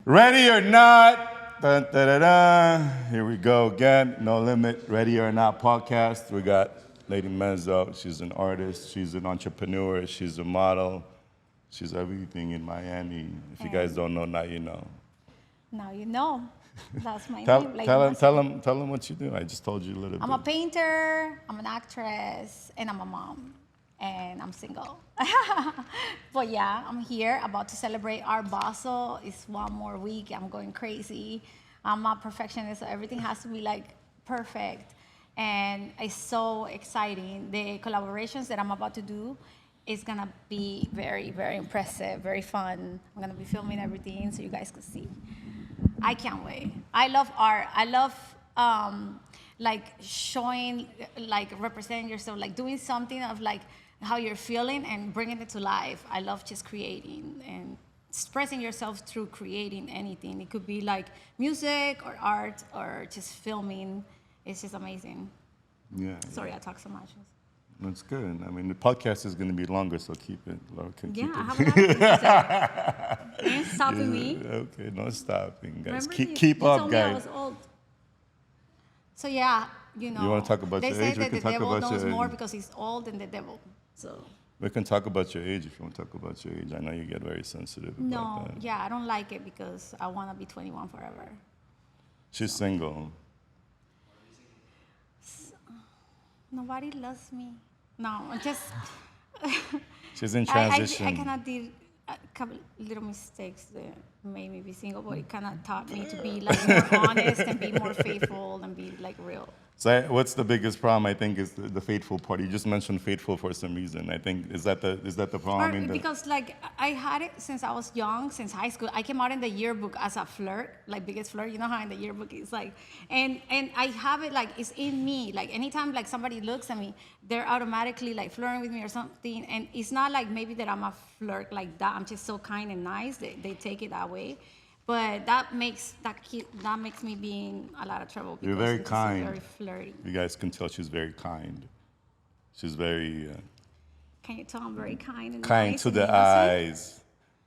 Ready or not? Dun, dun, dun, dun. Here we go again. No Limit Ready or Not podcast. We got Lady Menzo. She's an artist. She's an entrepreneur. She's a model. She's everything in Miami. If you guys don't know, now you know. Now you know. That's my Tell, name. Lady tell, him, Menzo. tell, him, tell him what you do. I just told you a little I'm bit. a painter, I'm an actress, and I'm a mom. And I'm single. But yeah, I'm here about to celebrate Art Basel. It's one more week. I'm going crazy. I'm a perfectionist, so everything has to be like perfect. And it's so exciting. The collaborations that I'm about to do is gonna be very, very impressive, very fun. I'm gonna be filming everything so you guys can see. I can't wait. I love art. I love like showing, like representing yourself, like doing something of like how you're feeling and bringing it to life. I love just creating and expressing yourself through creating anything. It could be like music or art or just filming. It's just amazing. Yeah. Sorry, I talk so much. That's good. I mean, the podcast is going to be longer, so keep it. Laura can Yeah, keep I it. have a lot of things to say. Ain't stopping me. Okay, no stopping, guys. Remember Keep you up, told me I guys. was old. So yeah, you know. wanna talk about they your say age? We that can the talk devil about knows your more age. because he's old than the devil. So We can talk about your age if you want to talk about your age. I know you get very sensitive about no, that. yeah, I don't like it because I want to be 21 forever. She's single. Nobody loves me. No, I just She's in I transition. kind of did a couple little mistakes that made me be single, but it kind of taught me to be like more honest and be more faithful and be like real. So what's the biggest problem? I think is the faithful part. You just mentioned faithful for some reason. I think is that the problem? Or because like I had it since I was young, since high school. I came out in the yearbook as a flirt, like biggest flirt. You know how in the yearbook it's like, and I have it like it's in me. Like anytime like somebody looks at me, they're automatically like flirting with me or something. And it's not like maybe that I'm a flirt like that. I'm just so kind and nice. They take it that way. But that makes me be in a lot of trouble because You're very I'm just kind. very flirty. You guys can tell she's very kind. She's very Can you tell I'm very kind and kind nice to and the innocent? eyes,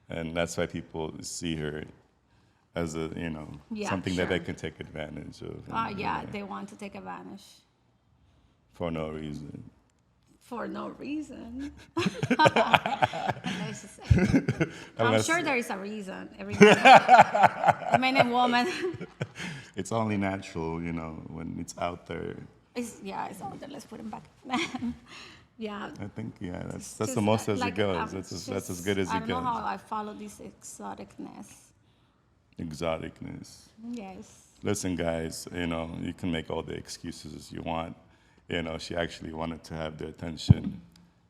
and that's why people see her as a Yeah, something that they sure. can take advantage of. and, Yeah, they want to take advantage for no reason. for no reason. Let's just say. I'm Unless- sure there is a reason. Every man and woman. It's only natural, when it's out there. It's out there. Let's put him back. Yeah. I think that's just, the most as like, it goes. I'm That's as just- good as I it don't know goes. how I follow this exoticness. Exoticness. Yes. Listen, guys, you can make all the excuses you want. She actually wanted to have the attention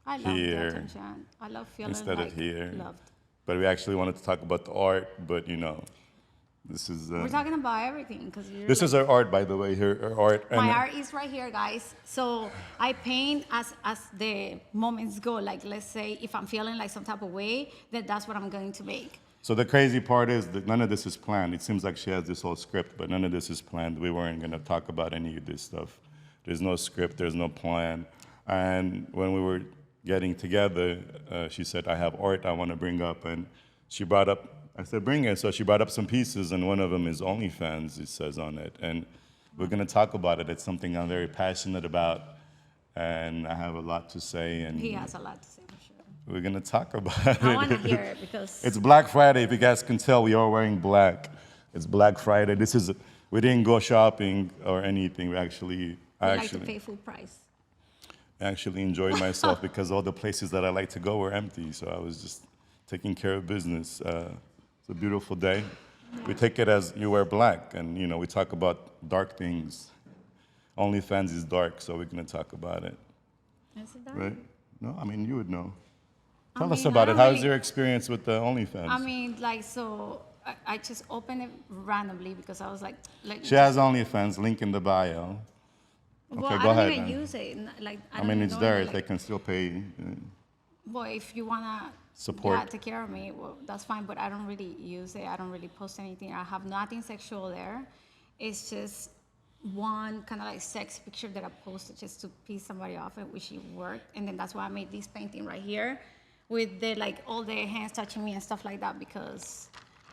I love here the attention. I love feeling instead like of here. loved. But we actually wanted to talk about the art, but this is We're talking about everything because this is her art, by the way. Her art. my art is right here, guys. So I paint as the moments go. Like, let's say if I'm feeling like some type of way, then that's what I'm going to make. So the crazy part is that none of this is planned. It seems like she has this whole script, but none of this is planned. We weren't going to talk about any of this stuff. There's no script. There's no plan. And when we were getting together, she said, I have art I want to bring up. And she brought up, I said, bring it. So she brought up some pieces, and one of them is OnlyFans, it says on it. And we're going to talk about it. It's something I'm very passionate about, and I have a lot to say. And He has a lot to say for sure. we're going to talk about it. I want to hear it because It's Black Friday. If you guys can tell, we are wearing black. It's Black Friday. We didn't go shopping or anything. I like to pay full price. actually enjoyed myself because all the places that I like to go were empty. So I was just taking care of business. It's a beautiful day. We take it as you wear black, and we talk about dark things. OnlyFans is dark, so we're gonna talk about it, Is it that? right? No, I mean you would know. I Tell us mean, about I it. don't How's really- your experience with the OnlyFans? I mean, like, so I just opened it randomly because I was like She has OnlyFans, link in the bio. well, Okay, I go don't ahead even then. use it. Like, I don't mean, even it's know there. it, like, They can still pay. well, if you wanna Support. take care of me, well, that's fine. But I don't really use it. I don't really post anything. I have nothing sexual there. It's just one kind of like sex picture that I posted just to piss somebody off, which it worked. And then that's why I made this painting right here, with the like all the hands touching me and stuff like that because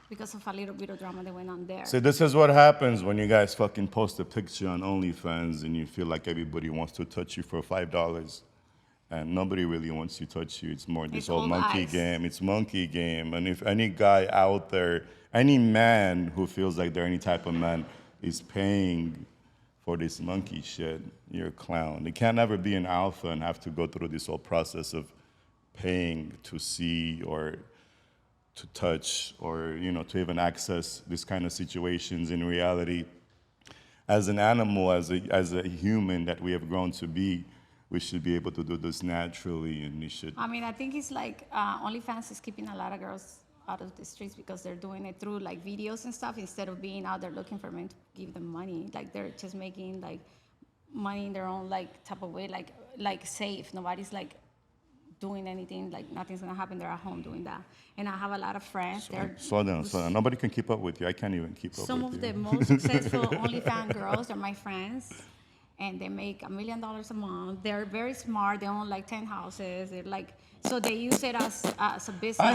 because of a little bit of drama that went on there. So this is what happens when you guys fucking post a picture on OnlyFans and you feel like everybody wants to touch you for $5. And nobody really wants to touch you. It's more this It's whole all monkey guys. game. It's monkey game. And if any guy out there, any man who feels like they're any type of man is paying for this monkey shit, you're a clown. You can't ever be an alpha and have to go through this whole process of paying to see or to touch or, you know, to even access this kind of situations in reality. As an animal, as a human that we have grown to be, we should be able to do this naturally, and we should. I mean, I think it's like OnlyFans is keeping a lot of girls out of the streets because they're doing it through like videos and stuff instead of being out there looking for men to give them money. Like they're just making like money in their own like type of way, like safe. Nobody's like doing anything, like nothing's gonna happen. They're at home doing that. And I have a lot of friends. They're Slow down, slow down. Nobody can keep up with you. I can't even keep up some with of you. the most successful OnlyFans girls are my friends, and they make $1 million a month. They're very smart. They own like 10 houses. They're like, so they use it as a business. I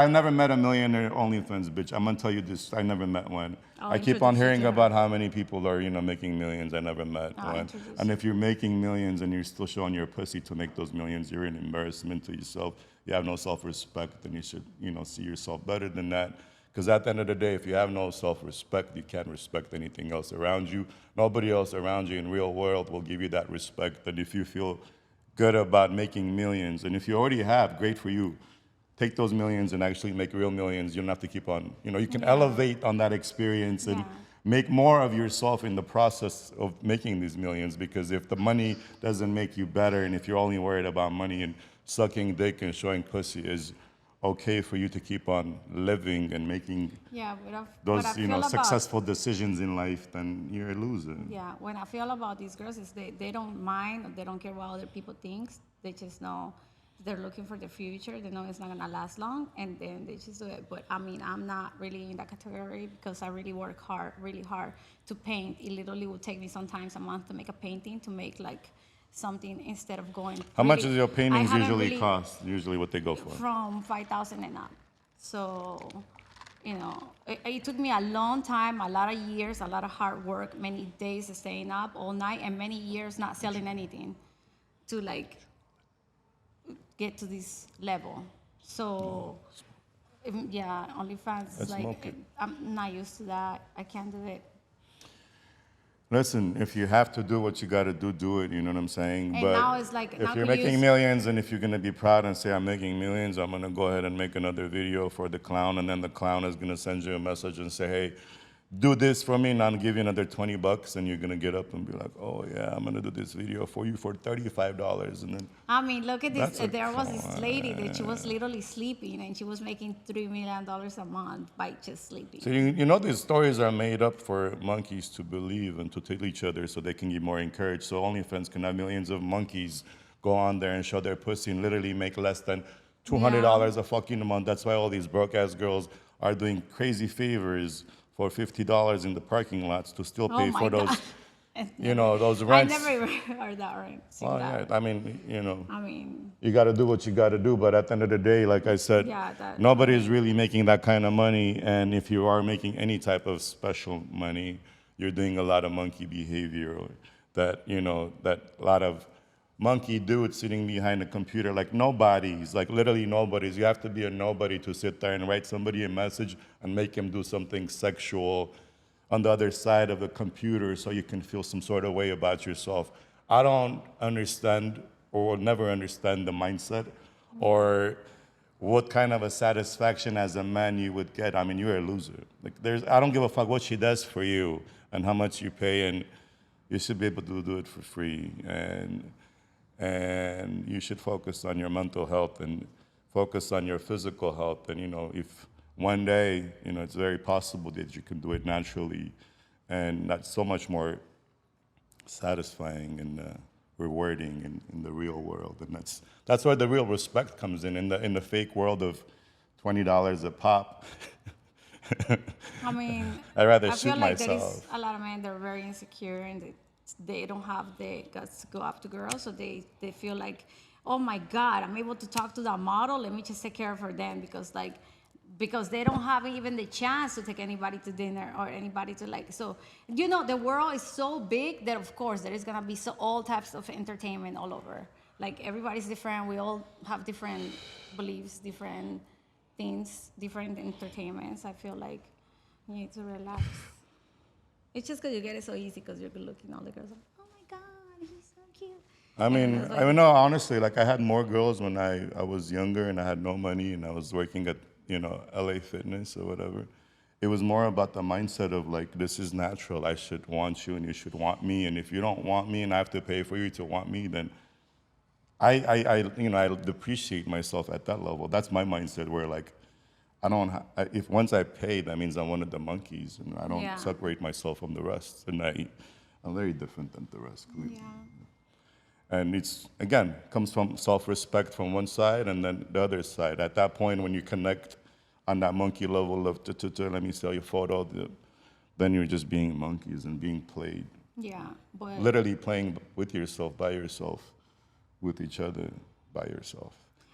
never met a millionaire OnlyFans bitch. I'm gonna tell you this. I never met one. I'll I keep on introduce you hearing to her. about how many people are, you know, making millions. I never met I'll one. introduce And you. if you're making millions and you're still showing your pussy to make those millions, you're an embarrassment to yourself. You have no self-respect, and you should, you know, see yourself better than that. Because at the end of the day, if you have no self-respect, you can't respect anything else around you. Nobody else around you in real world will give you that respect. And if you feel good about making millions, and if you already have, great for you. Take those millions and actually make real millions. You don't have to keep on, you know, you can elevate on that experience and Yeah. make more of yourself in the process of making these millions. Because if the money doesn't make you better, and if you're only worried about money and sucking dick and showing pussy is okay for you to keep on living and making Yeah, those, what I you know, feel about, successful decisions in life, then you're a loser. yeah, when I feel about these girls is they don't mind, or they don't care what other people think. They just know they're looking for the future. They know it's not gonna last long, and then they just do it. But I mean, I'm not really in that category because I really work really hard to paint. It literally would take me sometimes a month to make a painting, to make like something instead of going. How much really- does your I paintings haven't usually really- cost? Usually what they go for? From 5,000 and up. So, you know, it took me a long time, a lot of years, a lot of hard work, many days of staying up all night, and many years not selling anything to like get to this level. So, yeah, OnlyFans, That's like, smoking. I'm not used to that. I can't do it. Listen, if you have to do what you got to do it. You know what I'm saying? And but now it's like, if now you're we making use- millions, and if you're gonna be proud and say I'm making millions, I'm gonna go ahead and make another video for the clown, and then the clown is gonna send you a message and say, hey, do this for me, and I'll give you another $20, and you're gonna get up and be like, oh yeah, I'm gonna do this video for you for $35, and then I mean, look at this. That's a There was this lady that she was clown. literally sleeping, and she was making $3 million a month by just sleeping. so you know these stories are made up for monkeys to believe and to tell each other so they can get more encouraged. So OnlyFans can have millions of monkeys go on there and show their pussy and literally make less than $200 a fucking month. That's why all these broke ass girls are doing crazy favors for $50 in the parking lots to still pay for those, you know, those I rents. never even heard that or seen Well, that. yeah, I mean, you know. I mean, You got to do what you got to do, but at the end of the day, like I said, Yeah, that- nobody is really making that kind of money. And if you are making any type of special money, you're doing a lot of monkey behavior that, you know, that a lot of monkey dudes sitting behind a computer, like nobodies, like literally nobodies. You have to be a nobody to sit there and write somebody a message and make him do something sexual on the other side of the computer so you can feel some sort of way about yourself. I don't understand or will never understand the mindset or what kind of a satisfaction as a man you would get. I mean, you're a loser. Like I don't give a fuck what she does for you and how much you pay, and you should be able to do it for free. And you should focus on your mental health and focus on your physical health. And, you know, if one day, you know, it's very possible that you can do it naturally, and that's so much more satisfying and rewarding in the real world. And that's where the real respect comes in the fake world of $20 a pop. I mean, I'd rather I shoot feel like there is myself. a lot of men that are very insecure and they don't have the guts to go after girls, so they feel like, oh my God, I'm able to talk to that model. Let me just take care of her then, because like because they don't have even the chance to take anybody to dinner or anybody to like. So, you know, the world is so big that of course there is gonna be all types of entertainment all over. Like everybody's different. We all have different beliefs, different things, different entertainments. I feel like you need to relax. It's just because you get it so easy because you're good looking. All the girls are like, oh my God, he's so cute. I mean, it's like- I mean, no, honestly, like I had more girls when I was younger and I had no money and I was working at, you know, LA Fitness or whatever. It was more about the mindset of like, this is natural. I should want you and you should want me. And if you don't want me and I have to pay for you to want me, then you know, I depreciate myself at that level. That's my mindset where like, I don't, if once I pay, that means I'm one of the monkeys and I don't Yeah. separate myself from the rest. And I'm very different than the rest. Yeah. And it's, again, comes from self-respect from one side and then the other side. At that point, when you connect on that monkey level of, let me sell your photo, then you're just being monkeys and being played. Yeah. But Literally playing with yourself, by yourself, with each other, by yourself.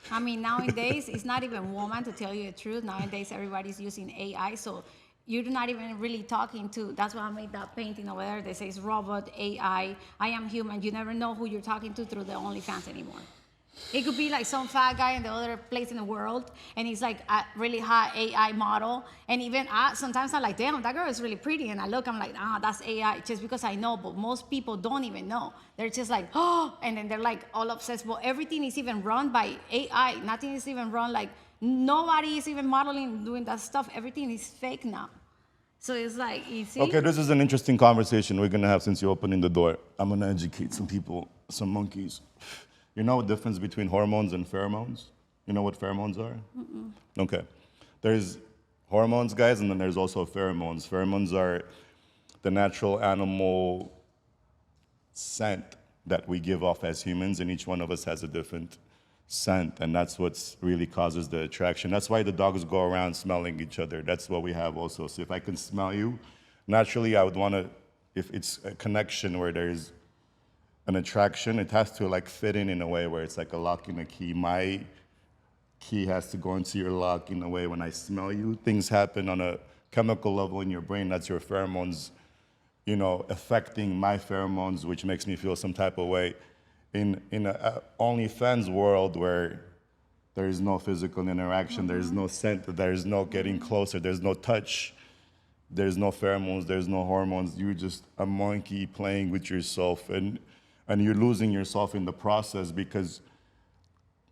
I mean, nowadays, it's not even woman to tell you the truth. Nowadays, everybody's using AI, so you're not even really talking to. That's why I made that painting over there that says robot, AI, I am human. You never know who you're talking to through the OnlyFans anymore. It could be like some fat guy in the other place in the world, and he's like a really hot AI model. And even sometimes I'm like, damn, that girl is really pretty. And I look, I'm like, that's AI, just because I know. But most people don't even know. They're just like, oh, and then they're like all obsessed. Well, everything is even run by AI. Nothing is even run like, nobody is even modeling, doing that stuff. Everything is fake now. So it's like, you see? Okay, this is an interesting conversation we're gonna have since you're opening the door. I'm gonna educate some people, some monkeys. You know the difference between hormones and pheromones? You know what pheromones are? Mm-mm. Okay. There's hormones, guys, and then there's also pheromones. Pheromones are the natural animal scent that we give off as humans, and each one of us has a different scent, and that's what really causes the attraction. That's why the dogs go around smelling each other. That's what we have also. So if I can smell you, naturally I would want to, if it's a connection where there's an attraction, it has to like fit in a way where it's like a lock and a key. My key has to go into your lock in a way when I smell you. Things happen on a chemical level in your brain. That's your pheromones, you know, affecting my pheromones, which makes me feel some type of way. In a OnlyFans world where there is no physical interaction, there is no scent, there is no getting closer, there's no touch, there's no pheromones, there's no hormones. You're just a monkey playing with yourself, and you're losing yourself in the process because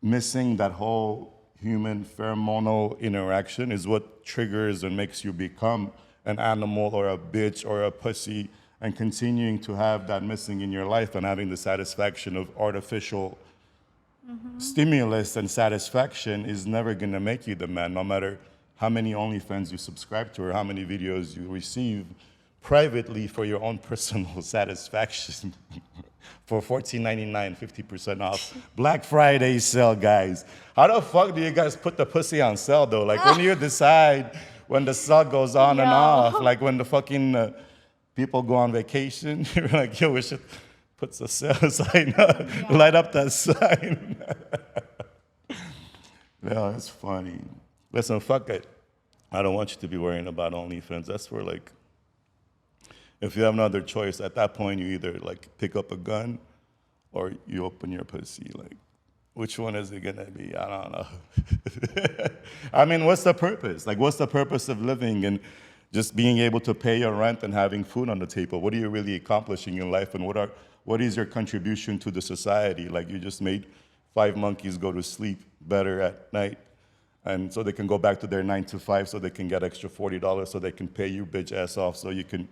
missing that whole human pheromonal interaction is what triggers and makes you become an animal or a bitch or a pussy, and continuing to have that missing in your life and having the satisfaction of artificial stimulus and satisfaction is never gonna make you the man, no matter how many OnlyFans you subscribe to or how many videos you receive privately for your own personal satisfaction. For $14.99, 50% off. Black Friday sale, guys. How the fuck do you guys put the pussy on sale, though? Like, when you decide when the sale goes on and Yo. off, like when the fucking people go on vacation, you're like, yo, we should put the sale sign up, light up that sign. Yeah, that's funny. Listen, fuck it. I don't want you to be worrying about OnlyFans. That's for like, if you have no other choice, at that point you either like pick up a gun or you open your pussy. Like, which one is it gonna be? I don't know. I mean, what's the purpose? Like, what's the purpose of living and just being able to pay your rent and having food on the table? What are you really accomplishing in life, and what is your contribution to the society? Like, you just made 5 monkeys go to sleep better at night, and so they can go back to their 9 to 5, so they can get extra $40, so they can pay you bitch ass off, so you can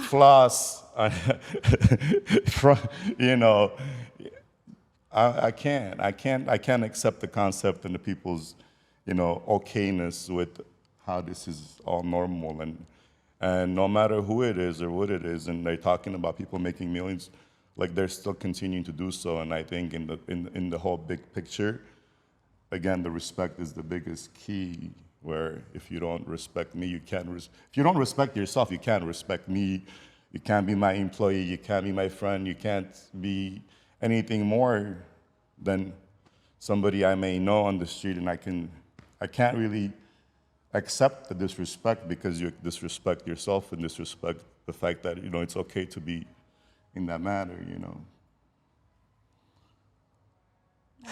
floss. You know, I can't accept the concept and the people's, you know, okayness with how this is all normal, and no matter who it is or what it is, and they're talking about people making millions, like they're still continuing to do so. And I think in the whole big picture, again, the respect is the biggest key. Where if you don't respect me, you can't. If you don't respect yourself, you can't respect me. You can't be my employee. You can't be my friend. You can't be anything more than somebody I may know on the street, and I can't really accept the disrespect because you disrespect yourself and disrespect the fact that, you know, it's okay to be in that manner, you know.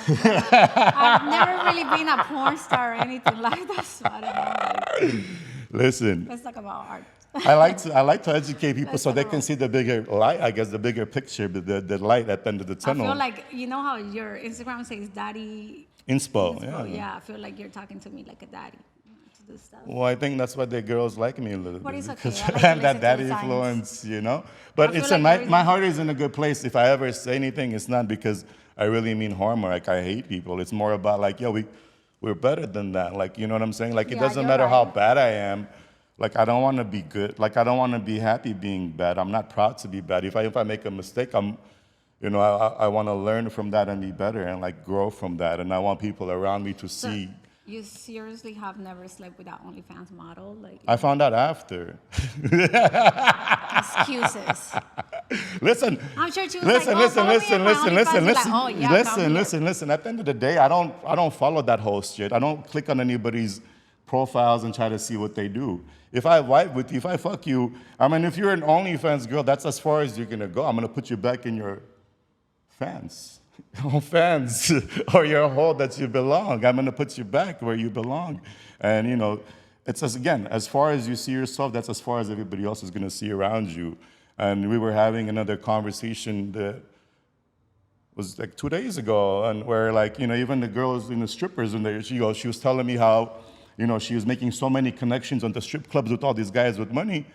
I've never really been a porn star or anything like that, so I don't know. Like, Listen, let's talk about art. I like to educate people Let's so talk they about. can see the bigger light, I guess, the bigger picture, the light at the end of the I tunnel. feel like, you know how your Instagram says daddy Inspo, inspo? yeah. Yeah, I feel like you're talking to me like a daddy, to do stuff. Well, I think that's why the girls like me a little But bit it's okay. because I like I to have that listen to daddy the signs. influence, you know. I But feel it's like there is my a- heart is in a good place. If I ever say anything, it's not because I really mean harm or like I hate people. It's more about like, yo, we're better than that. Like, you know what I'm saying? Like, it Yeah, doesn't you're matter how right. bad I am. Like, I don't want to be good. Like, I don't want to be happy being bad. I'm not proud to be bad. If I make a mistake, you know, I want to learn from that and be better and like grow from that. And I want people around me to So see. you seriously have never slept with that OnlyFans model? Like, I found out after. excuses. Listen, I'm sure she was listen, like, oh, listen, follow me listen, on my listen, OnlyFans. listen, You're like, listen, oh, yeah, come here. listen. At the end of the day, I don't follow that host shit. I don't click on anybody's profiles and try to see what they do. If I vibe with you, if I fuck you, I mean, if you're an OnlyFans girl, that's as far as you're gonna go. I'm gonna put you back in your fans, fans, or your hole that you belong. I'm gonna put you back where you belong, and you know, it's again, as far as you see yourself, that's as far as everybody else is gonna see around you. And we were having another conversation that was like 2 days ago, and where like, you know, even the girls in the strippers, and she was telling me how, you know, she was making so many connections on the strip clubs with all these guys with money.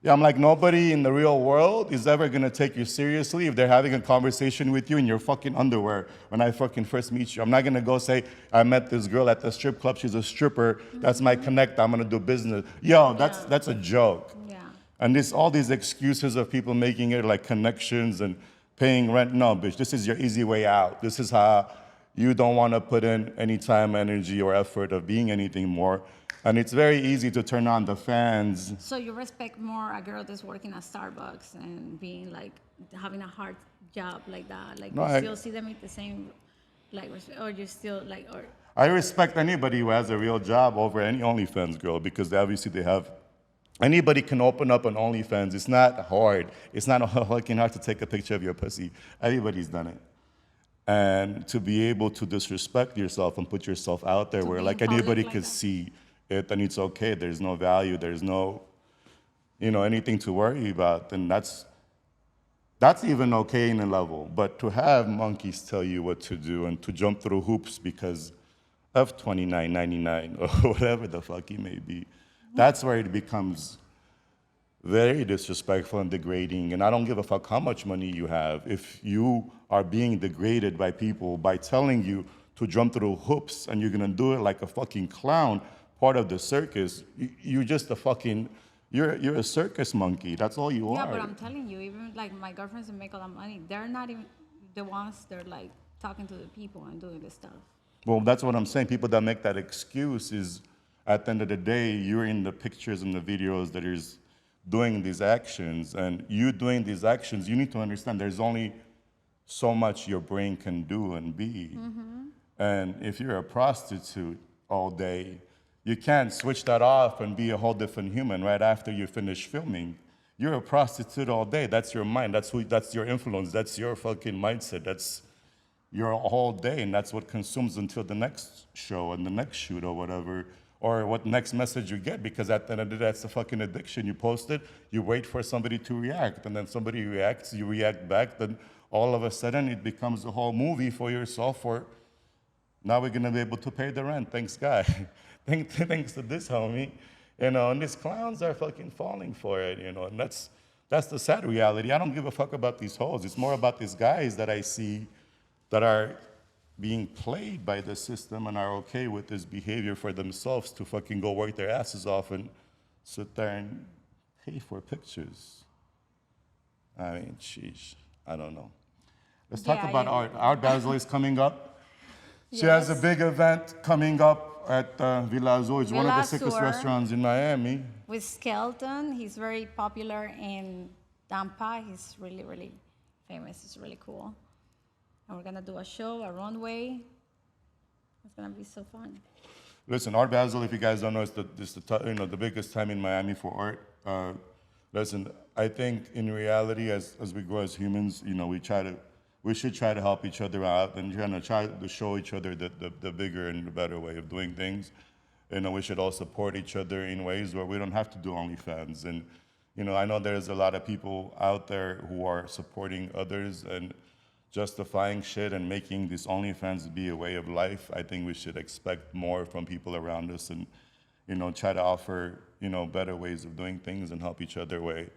Yeah, I'm like, nobody in the real world is ever gonna take you seriously if they're having a conversation with you in your fucking underwear when I fucking first meet you. I'm not gonna go say, I met this girl at the strip club, she's a stripper, that's my connect, I'm gonna do business. Yo, that's a joke. Yeah. And all these excuses of people making it like connections and paying rent. No, bitch, this is your easy way out. This is how you don't want to put in any time, energy, or effort of being anything more. And it's very easy to turn on the fans. So you respect more a girl that's working at Starbucks and being like, having a hard job like that? Like, No, you I- still see them with the same, like, or you still, like, or... I respect anybody who has a real job over any OnlyFans girl because obviously they have. Anybody can open up an OnlyFans. It's not hard. It's not fucking hard to take a picture of your pussy. Everybody's done it. And to be able to disrespect yourself and put yourself out there To where be like in public anybody like could that. see it and it's okay. There's no value. There's no, you know, anything to worry about. And that's even okay in a level. But to have monkeys tell you what to do and to jump through hoops because of $29.99 or whatever the fuck it may be, that's where it becomes very disrespectful and degrading. And I don't give a fuck how much money you have. If you are being degraded by people by telling you to jump through hoops and you're gonna do it like a fucking clown, part of the circus, you're just a fucking, you're a circus monkey. That's all you Yeah, are. but I'm telling you, even like my girlfriends that make all that money, they're not even the ones they're like talking to the people and doing this stuff. Well, that's what I'm saying. People that make that excuse is, at the end of the day, you're in the pictures and the videos that is doing these actions. And you doing these actions, you need to understand there's only so much your brain can do and be. And if you're a prostitute all day, you can't switch that off and be a whole different human right after you finish filming. You're a prostitute all day. That's your mind. That's your influence. That's your fucking mindset. That's your whole day, and that's what consumes until the next show and the next shoot or whatever, or what next message you get, because at the end of the day, that's a fucking addiction. You post it, you wait for somebody to react, and then somebody reacts, you react back, then all of a sudden it becomes a whole movie for yourself for, now we're gonna be able to pay the rent, thanks God. Thanks to this homie. You know, and these clowns are fucking falling for it, you know, and that's the sad reality. I don't give a fuck about these hoes. It's more about these guys that I see that are being played by the system and are okay with this behavior for themselves to fucking go work their asses off and sit there and pay for pictures. I mean, sheesh, I don't know. Let's talk Yeah, about yeah. Art. Art Basel is coming up. She has a Yes. big event coming up at Villa Azul. It's one of the Villa sickest Azul. restaurants in Miami. With Skelton, he's very popular in Tampa. He's really, really famous. He's really cool. And we're gonna do a show, a runway. It's gonna be so fun. Listen, Art Basel, if you guys don't know, the biggest time in Miami for art. Listen, I think in reality, as we grow as humans, we should try to help each other out and try to show each other the bigger and the better way of doing things. We should all support each other in ways where we don't have to do OnlyFans. And I know there's a lot of people out there who are supporting others and justifying shit and making this OnlyFans be a way of life. I think we should expect more from people around us and, try to offer, better ways of doing things and help each other way.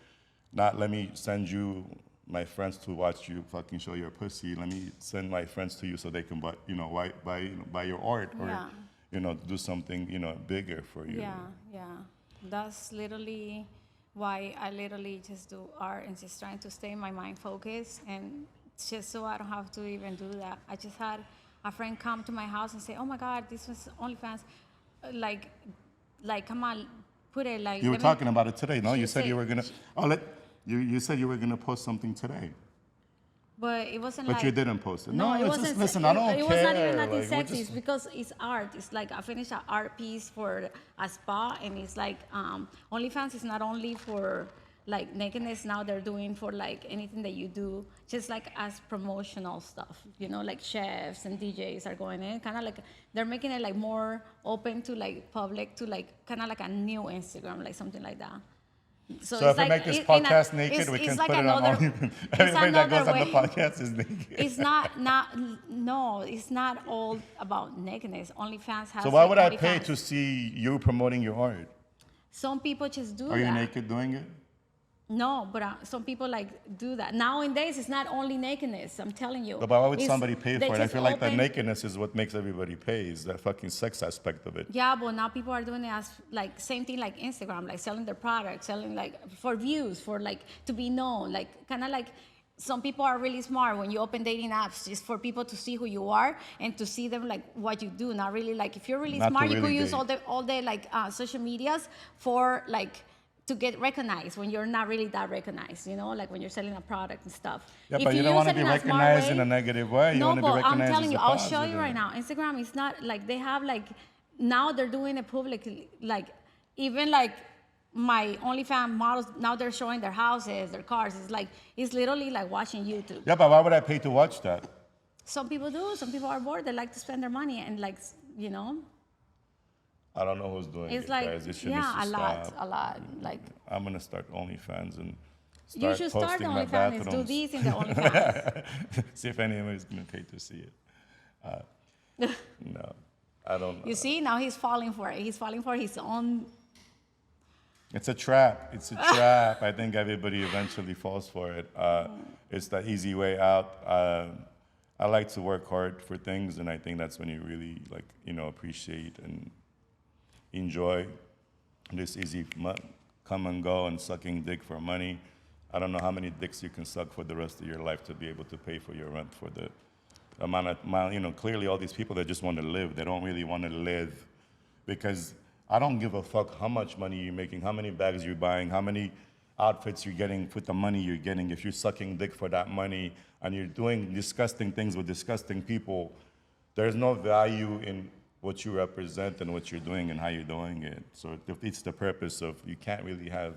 Not let me send you my friends to watch you fucking show your pussy. Let me send my friends to you so they can buy your art or, do something, bigger for you. Yeah. That's literally why I literally just do art and just trying to stay my mind focused and just so I don't have to even do that. I just had a friend come to my house and say, "Oh my God, this was OnlyFans." Like, come on, put it like. You were talking about it today, no? She You said you said- were gonna. You said you were gonna post something today, But it wasn't but like. you didn't post it. No, No, it it's wasn't. just, listen. I don't it care. was not even nothing Like, we're sexy. just- It's because it's art. It's like I finished an art piece for a spa, and it's like OnlyFans is not only for like nakedness. Now they're doing for like anything that you do, just like as promotional stuff. Like chefs and DJs are going in, kind of like they're making it like more open to like public, to like kind of like a new Instagram, like something like that. So it's if we like- make this in a- podcast naked, it's- we can it's like put it on another- OnlyFans. it's Everybody that goes another on the way. podcast is naked. It's no, it's not all about nakedness. OnlyFans has. So why like, would I pay OnlyFans. to see you promoting your art? Some people just do Are that. you naked doing it? No, but some people like do that. Nowadays, it's not only nakedness. I'm telling you. But why would It's- somebody pay they for it? I just feel like that open- nakedness is what makes everybody pay, is that fucking sex aspect of it. Yeah, but now people are doing it as like same thing like Instagram, like selling their products, selling like for views, for like to be known, like kind of like. Some people are really smart when you open dating apps, just for people to see who you are and to see them like what you do. Not really like if you're really Not to smart, you could really use date. all the like social medias for like to get recognized when you're not really that recognized. Like when you're selling a product and stuff. Yeah, If but you don't use want to it be in a smart recognized in way- a negative way. You no, want to be but I'm recognized telling as you, a I'll show you positive. right now. Instagram is not like they have like now they're doing it publicly. Like even like my OnlyFans models now they're showing their houses, their cars. It's literally like watching YouTube. Yeah, but why would I pay to watch that? Some people do. Some people are bored. They like to spend their money and like I don't know who's doing it's it, like guys. This shit yeah, needs to a stop. lot. Like I'm gonna start OnlyFans and you start should start the posting my OnlyFans and do bathrooms. these in the OnlyFans. See if anybody's gonna pay to see it. No, I don't. You see, now he's falling for it. He's falling for his own. It's a trap. It's a trap. I think everybody eventually falls for it. It's the easy way out. I like to work hard for things, and I think that's when you really appreciate and enjoy this easy come and go and sucking dick for money. I don't know how many dicks you can suck for the rest of your life to be able to pay for your rent for the amount of clearly all these people that just want to live, they don't really want to live because I don't give a fuck how much money you're making, how many bags you're buying, how many outfits you're getting with the money you're getting. If you're sucking dick for that money and you're doing disgusting things with disgusting people, there's no value in what you represent and what you're doing and how you're doing it. So it defeats the purpose of you can't really have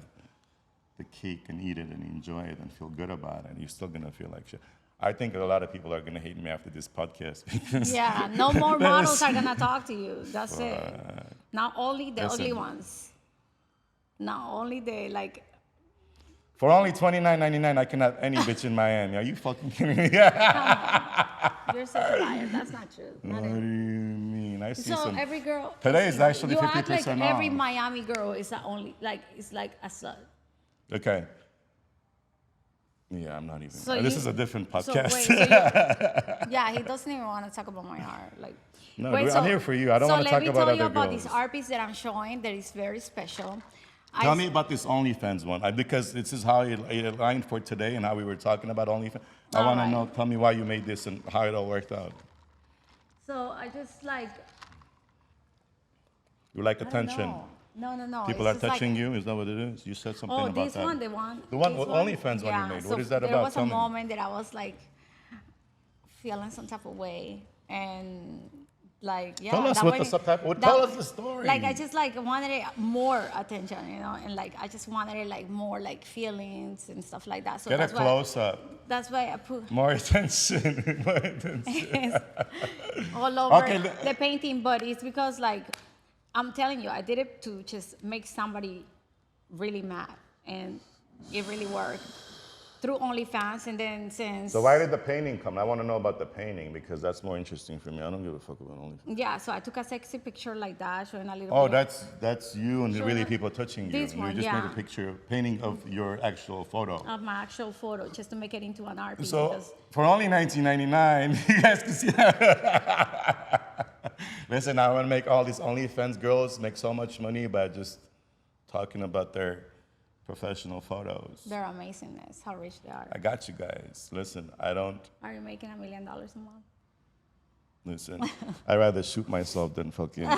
the cake and eat it and enjoy it and feel good about it. You're still gonna feel like shit. I think a lot of people are gonna hate me after this podcast because Yeah, no more models are gonna talk to you. That's it. Not only the Listen. ugly ones. Not only the like. for only $29.99, I can have any bitch in Miami. Are you fucking kidding me? You're such a liar. That's not true. What Not do it. you mean? I see So some. every girl. Today is actually you act like 50% every off. Miami girl is the only like it's like a slut. Okay. Yeah, I'm not even. So this you- is a different So podcast. wait, so you, yeah, he doesn't even want to talk about my art. Like, No, I'm here for you. I don't so wanna talk about let me tell you other about girls. this art piece that I'm showing that is very special. Tell me about this OnlyFans one, because this is how it aligned for today and how we were talking about OnlyFans. I All want to right. know, tell me why you made this and how it all worked out. So I just like. You like I don't attention. know. No. People it's are just like- touching you? Is that what it is? You said something Oh, about this that. one, the one. The one, this OnlyFans one you made. What is that there about? was Tell a me. moment that I was like feeling some type of way, and Like, yeah. Tell us that what way- the subtitle. that- Tell us the story. Like, I just like wanted it more attention, and like I just wanted it like more like feelings and stuff like that. So Get a that's why close up. that's why I put More attention. More attention. all over Okay, the painting, but it's because like I'm telling you, I did it to just make somebody really mad, and it really worked through OnlyFans. And then since So why did the painting come? I want to know about the painting because that's more interesting for me. I don't give a fuck about OnlyFans. yeah, so I took a sexy picture like that, showing a little. Oh, bit of- that's you and Sure. really people touching you. This You one, just made yeah. a picture, painting of your actual photo. of my actual photo, just to make it into an art piece. So because for only $19.99, you guys can see that. Listen, I want to make all these OnlyFans girls make so much money by just talking about their professional photos. their amazingness, how rich they are. I got you guys. Listen, I don't. Are you making $1 million a month? Listen, I'd rather shoot myself than fucking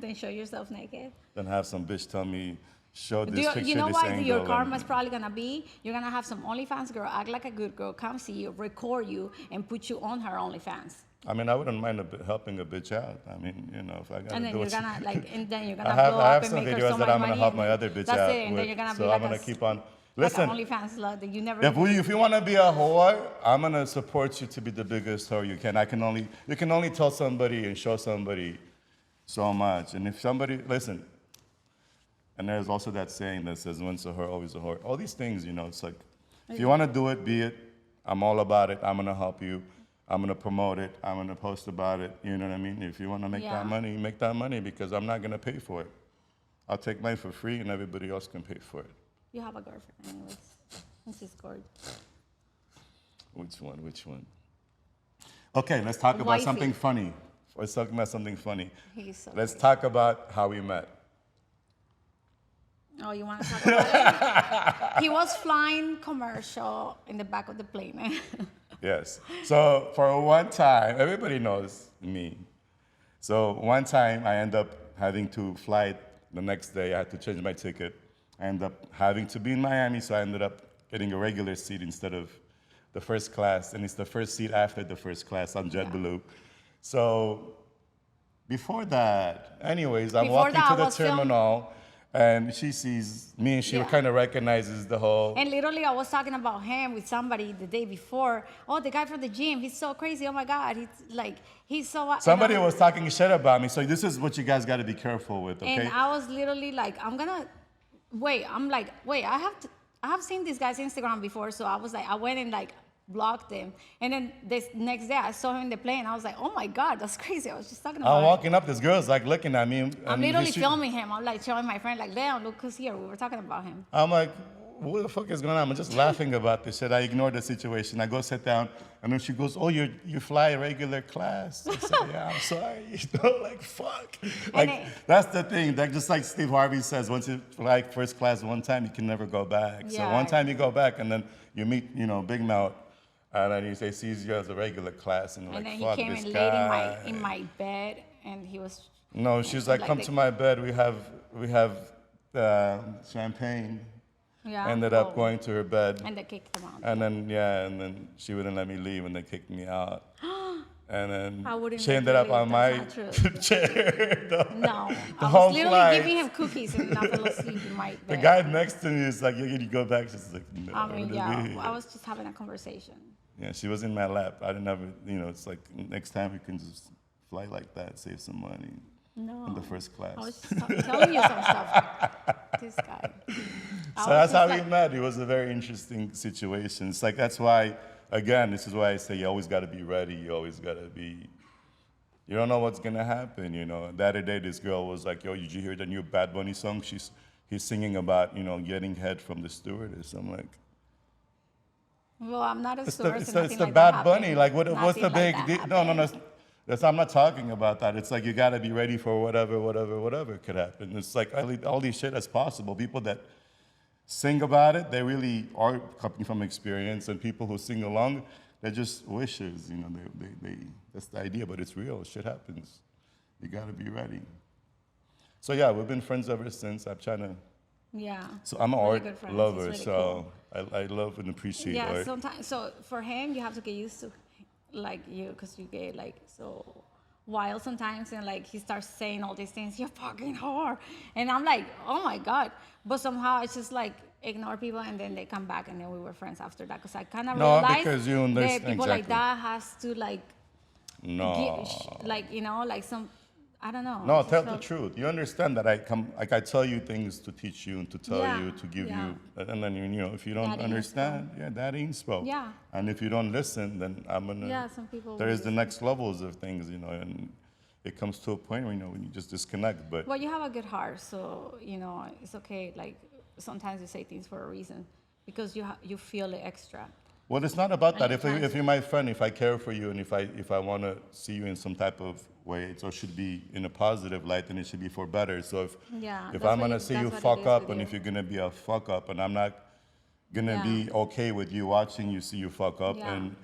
Then show yourself naked. than have some bitch tell me show this picture. You know this what angle, your and- karma is probably gonna be? You're gonna have some OnlyFans girl act like a good girl, come see you, record you, and put you on her OnlyFans. I mean, I wouldn't mind helping a bitch out. I mean, if I got And to then do you're it. gonna like, and then you're gonna I have, blow I up have and some make her videos so that much I'm gonna money. help my and other bitch that's out it, and with. then you're gonna So be I'm like gonna keep on. like Listen, an OnlyFans slut that you never. if you want to be a whore, I'm gonna support you to be the biggest whore you can. You can only tell somebody and show somebody so much. And if somebody listen, and there's also that saying that says, "Once a whore, always a whore." All these things, it's like, if you want to do it, be it. I'm all about it. I'm gonna help you. I'm gonna promote it. I'm gonna post about it. You know what I mean? If you want to make Yeah. that money, make that money because I'm not gonna pay for it. I'll take mine for free, and everybody else can pay for it. You have a girlfriend, anyways. And she's gorgeous. Which one? Which one? Okay, let's talk about Wifey. something funny. Let's talk about something funny. He's so. Let's talk about how we met. Oh, you want to talk about it? He was flying commercial in the back of the plane. Yes. So for one time, everybody knows me. So one time I end up having to fly the next day. I had to change my ticket. I ended up having to be in Miami, so I ended up getting a regular seat instead of the first class, and it's the first seat after the first class on JetBlue. So before that, anyways, I'm Before walking that, to I the was film- terminal, and she sees me, and she Yeah. kind of recognizes the whole. And literally, I was talking about him with somebody the day before. Oh, the guy from the gym, he's so crazy. Oh my God, he's so. and Somebody I was talking shit about me, so this is what you guys got to be careful with, okay? And I was literally like, wait, I have seen this guy's Instagram before, so I was like, I went and like blocked him. And then this next day, I saw him in the plane. I was like, oh my God, that's crazy. I was just talking about I'm it. walking up, this girl's like looking at me. I'm and literally she- filming him. I'm like showing my friend, like, Leon, look who's here. We were talking about him. I'm like, what the fuck is going on? I'm just laughing about this shit. I ignored the situation. I go sit down, and then she goes, oh, you fly regular class? I said, yeah, I'm sorry. Like, fuck. Like, it- that's the thing. That just like Steve Harvey says, once you fly first class one time, you can never go back. So Yeah. one time you go back, and then you meet, Big Mouth, and then he sees you as a regular class, and you're And like, then he fuck came this and guy. laid in my bed, and he was. No, she's like, Like come they- to my bed. We have champagne. Yeah. Ended up going to her bed. And they kicked him out. And then she wouldn't let me leave, and they kicked me out. And then I wouldn't she let ended you up leave. on my That's not true. chair. No, I whole was literally flight. giving him cookies, and I fell asleep in my bed. The guy next to me is like, you go back. She's like, no. I mean, I'm yeah, gonna be here." I was just having a conversation. Yeah, she was in my lap. I didn't have, it's like next time we can just fly like that, save some money No. in the first class. I was just telling you some stuff. This guy. I So was that's just how like- we met. It was a very interesting situation. It's like, that's why, again, this is why I say you always got to be ready. You always got to be, you don't know what's going to happen, The other day, this girl was like, yo, did you hear the new Bad Bunny song? He's singing about, getting head from the stewardess. I'm like, Well, I'm not a it's stewardess. the nothing like Bad that Bunny. happened. Like, what's Nothing the like big that deal? No. happened. I'm not talking about that. It's like you got to be ready for whatever could happen. It's like all these shit as possible. People that sing about it, they really are coming from experience, and people who sing along, they're just wishers. They that's the idea, but it's real. Shit happens. You got to be ready. So yeah, we've been friends ever since. I'm trying to. Yeah. So I'm an Really art good friends. lover, It's really so I love and appreciate Yeah, art. sometimes. So for him, you have to get used to, like you, because you get like so. wild sometimes, and like he starts saying all these things, you're fucking whore, and I'm like, oh my god. But somehow it's just like ignore people, and then they come back, and then we were friends after that, because I kind of No, realized because you that understand people like exactly. that has to like No. like, you know, like some, I don't know. I No, just tell the felt- truth. You understand that I come, like I tell you things to teach you and to tell Yeah, you, to give yeah. you, and then you know, if you don't That understand, yeah, that ain't spell. Yeah. And if you don't listen, then I'm gonna. Yeah, some people There will is the next levels of things, you know, and it comes to a point where you know when you just disconnect. But Well, you have a good heart, so you know it's okay. Like sometimes you say things for a reason because you feel it extra. well, it's not about that. you're trying If you're my friend, if I care for you, and if I want to see you in some type of way, it should be in a positive light, and it should be for better. So Yeah, if that's I'm what gonna you- see that's you what it fuck is up, with and you. if you're gonna be a fuck up, and I'm not gonna Yeah. be okay with you watching you see you fuck up, Yeah. and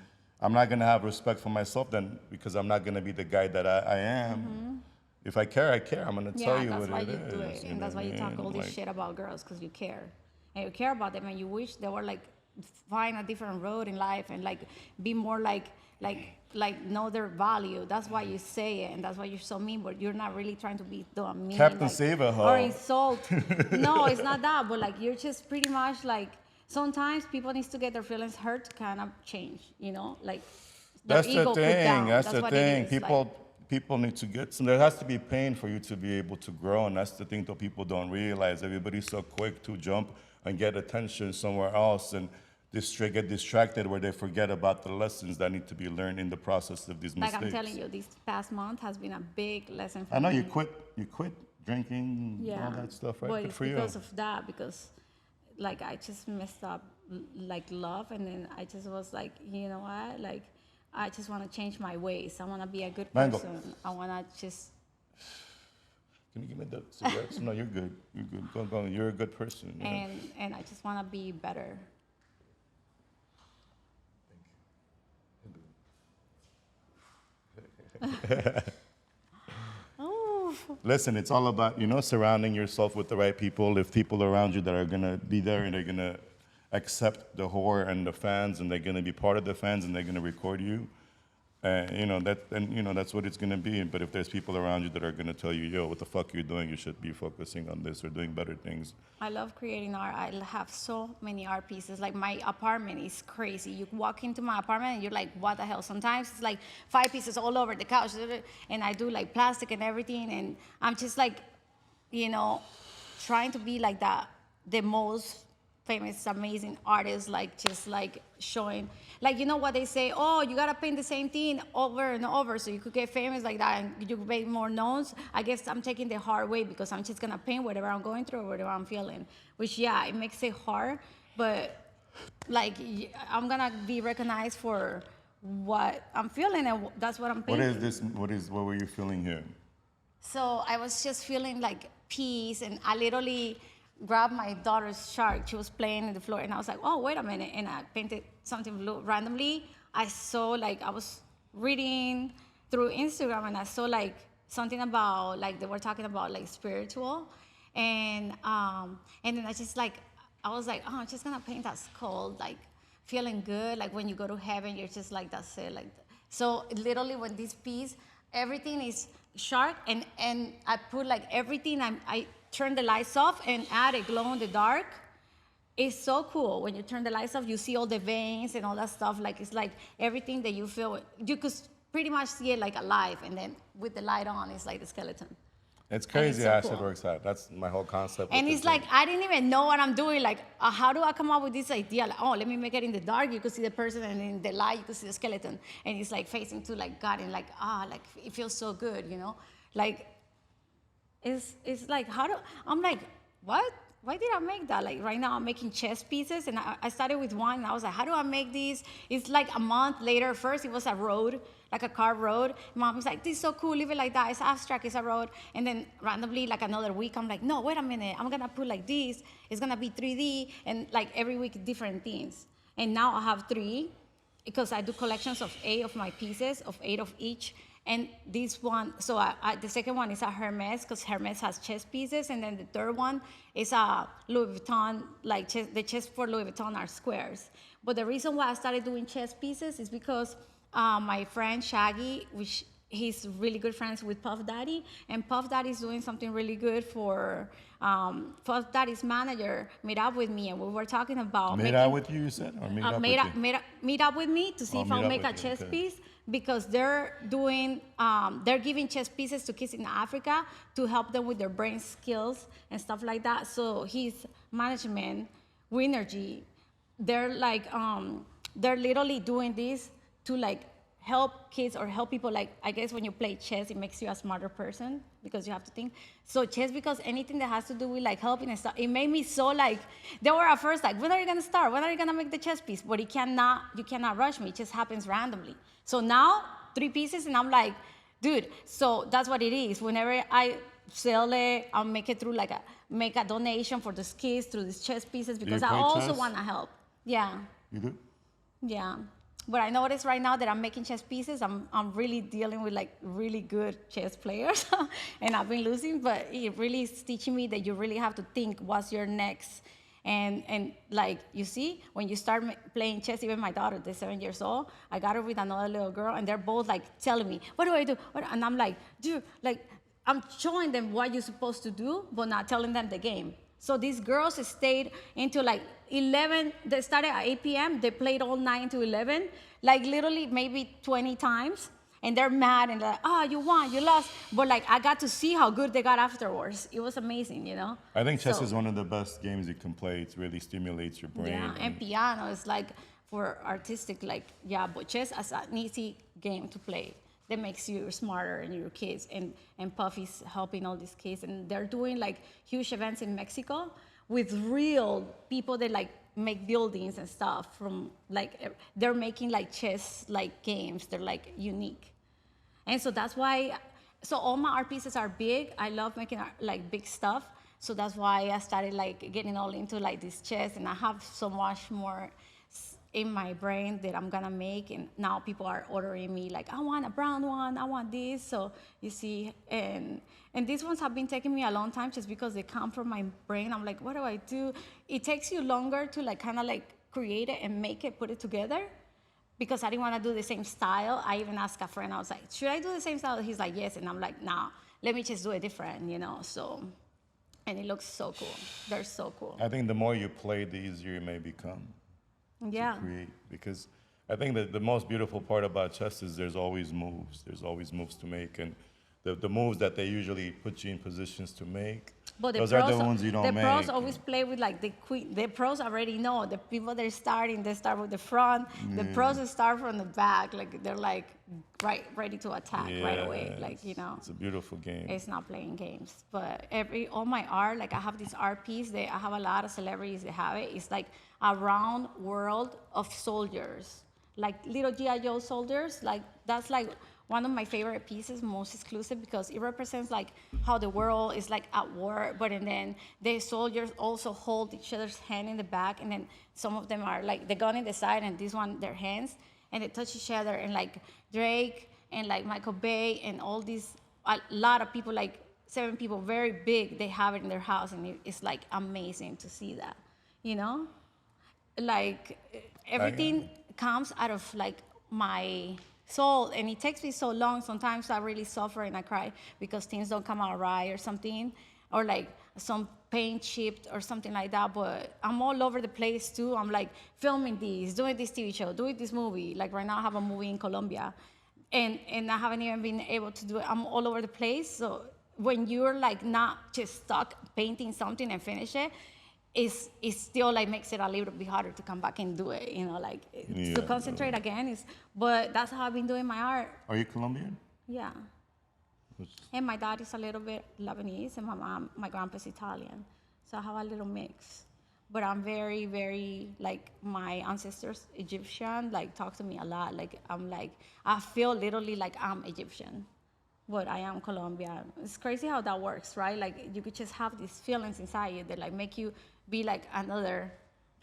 I'm not gonna have respect for myself then because I'm not gonna be the guy that I am. If I care, I care. I'm gonna tell Yeah, you that's what why it you is. do it, you and know that's why what you I talk all mean? this Like, shit about girls because you care, and you care about them, and you wish they were like find a different road in life and like be more like know their value. That's why you say it, and that's why you're so mean. But you're not really trying to be dumb, mean, Captain like, Save-A, huh? or insult. No, it's not that. But like you're just pretty much like sometimes people needs to get their feelings hurt to kind of change. You know, like their that's the ego put thing. down. That's the what it thing. is, People need to get some. There has to be pain for you to be able to grow, and that's the thing that people don't realize. Everybody's so quick to jump and get attention somewhere else and get distracted where they forget about the lessons that need to be learned in the process of these like mistakes. I'm telling you, this past month has been a big lesson for me. I know you quit drinking, Yeah, all that stuff, right? but Good it's for you. because of that, because like I just messed up like love, and then I just was like, you know what, like I just want to change my ways. I want to be a good Mango. person. I want to just Can you give me the cigarettes? No, you're good. You're good. Go. You're a good person. you know? and I just want to be better. Oh, Listen, it's all about, you know, surrounding yourself with the right people. If people around you that are going to be there and they're going to accept the whore and the fans and they're going to be part of the fans and they're going to record you, you know, that's what it's going to be. But if there's people around you that are going to tell you, yo, what the fuck you're doing, you should be focusing on this or doing better things. I love creating art. I have so many art pieces. Like my apartment is crazy. You walk into my apartment and you're like, what the hell? Sometimes it's like 5 pieces all over the couch, and I do like plastic and everything, and I'm just like, you know, trying to be like the most famous, amazing artist, like just like showing, like, you know what they say, oh, you gotta paint the same thing over and over so you could get famous like that and you could make more knowns. I guess I'm taking the hard way because I'm just gonna paint whatever I'm going through or whatever I'm feeling, which, yeah, it makes it hard, but like I'm gonna be recognized for what I'm feeling, and that's what I'm What painting. is this? What were you feeling here? So I was just feeling like peace, and I literally grabbed my daughter's shark. She was playing in the floor, and I was like, oh, wait a minute. And I painted something blue randomly. I saw, like, I was reading through Instagram, and I saw, like, something about, like, they were talking about, like, spiritual. And then I just, like, I was like, oh, I'm just going to paint that skull, like, feeling good. Like, when you go to heaven, you're just like, that's it. Like, so literally, when this piece, everything is shark, and I put, like, everything, I turn the lights off and add a glow in the dark. It's so cool. When you turn the lights off, you see all the veins and all that stuff. Like, it's like everything that you feel, you could pretty much see it like alive. And then with the light on, it's like the skeleton. It's crazy so how cool. shit works out. That's my whole concept. And with it's the like, I didn't even know what I'm doing. Like, how do I come up with this idea? Like, oh, let me make it in the dark. You could see the person, and in the light, you could see the skeleton. And it's like facing to like God, and like, like it feels so good, you know? Like, it's like, I'm like, what? Why did I make that? Like right now I'm making chess pieces, and I started with one, and I was like, how do I make these? It's like a month later. First it was a road, like a carved road. Mom was like, this is so cool, leave it like that. It's abstract, it's a road. And then randomly, like another week, I'm like, no, wait a minute. I'm gonna put like this. It's gonna be 3D, and like every week different things. And now I have 3, because I do collections of 8 of my pieces, of 8 of each. And this one, so the second one is a Hermes, because Hermes has chess pieces. And then the third one is a Louis Vuitton, like the chess for Louis Vuitton are squares. But the reason why I started doing chess pieces is because my friend Shaggy, which he's really good friends with Puff Daddy, and Puff Daddy is doing something really good for Puff Daddy's manager. Meet up with me, and we were talking about Made out with you, you said, or meet up with you? meet up with me to see Oh, if meet I'll up make a with you, chess okay. piece, because they're doing they're giving chess pieces to kids in Africa to help them with their brain skills and stuff like that. So his management, Winergy, they're like they're literally doing this to like help kids or help people. Like, I guess when you play chess, it makes you a smarter person because you have to think. So chess, because anything that has to do with like helping and stuff, it made me so like, they were at first like, when are you gonna start? When are you gonna make the chess piece? But you cannot rush me. It just happens randomly. So now 3 pieces and I'm like, dude, so that's what it is. Whenever I sell it, I'll make it through like make a donation for the kids through these chess pieces, because I play also chess? wanna help. Yeah. You do? Yeah, but I notice right now that I'm making chess pieces. I'm really dealing with like really good chess players, and I've been losing. But it really is teaching me that you really have to think what's your next, and like you see when you start playing chess. Even my daughter, they're 7 years old. I got her with another little girl, and they're both like telling me, "What do I do?" And I'm like, "Dude, like I'm showing them what you're supposed to do, but not telling them the game." So these girls stayed into like 11, they started at 8 p.m., they played all night to 11, like literally maybe 20 times. And they're mad and they're like, oh, you won, you lost. But like, I got to see how good they got afterwards. It was amazing, you know? I think chess So- is one of the best games you can play. It really stimulates your brain. Yeah, and piano is like for artistic, like, yeah, but chess as an easy game to play that makes you smarter and your kids. And Puffy's helping all these kids. And they're doing like huge events in Mexico with real people that like make buildings and stuff from like, they're making like chess like games. They're like unique. And so that's why, so all my art pieces are big. I love making art, like big stuff. So that's why I started like getting all into like this chess, and I have so much more in my brain that I'm gonna make. And now people are ordering me like, I want a brown one, I want this. So you see, and these ones have been taking me a long time just because they come from my brain. I'm like, what do I do? It takes you longer to like kind of like create it and make it, put it together, because I didn't want to do the same style. I even asked a friend, I was like, should I do the same style? He's like, yes. And I'm like, nah, let me just do it different, you know? So, and it looks so cool. They're so cool. I think the more you play, the easier it may become Yeah. to create. Because I think that the most beautiful part about chess is there's always moves. There's always moves to make. And the moves that they usually put you in positions to make, But those are the ones you don't make. The pros always play with like the queen. The pros already know. The people that are starting, they start with the front. The pros that start from the back. Like they're like ready to attack right away. Like, you know. It's a beautiful game. It's not playing games, but all my art, like I have this art piece that I have a lot of celebrities that have it. It's like a round world of soldiers, like little G.I. Joe soldiers. Like that's like one of my favorite pieces, most exclusive, because it represents like how the world is like at war, but and then the soldiers also hold each other's hand in the back, and then some of them are like the gun in the side, and this one their hands, and they touch each other, and like Drake and like Michael Bay and all these, a lot of people, like 7 people, very big, they have it in their house, and it's like amazing to see that, you know? Like everything comes out of like my soul, and it takes me so long. Sometimes I really suffer and I cry because things don't come out right or something, or like some paint chipped or something like that. But I'm all over the place too. I'm like filming this, doing this TV show, doing this movie. Like right now I have a movie in Colombia, and I haven't even been able to do it. I'm all over the place. So when you're like not just stuck painting something and finish it, it still like makes it a little bit harder to come back and do it, you know, like to concentrate again. But that's how I've been doing my art. Are you Colombian? Yeah. And my dad is a little bit Lebanese, and my grandpa's Italian. So I have a little mix. But I'm very, very, like, my ancestors, Egyptian, like, talk to me a lot. Like, I feel literally like I'm Egyptian, but I am Colombian. It's crazy how that works, right? Like, you could just have these feelings inside you that, like, make you be like another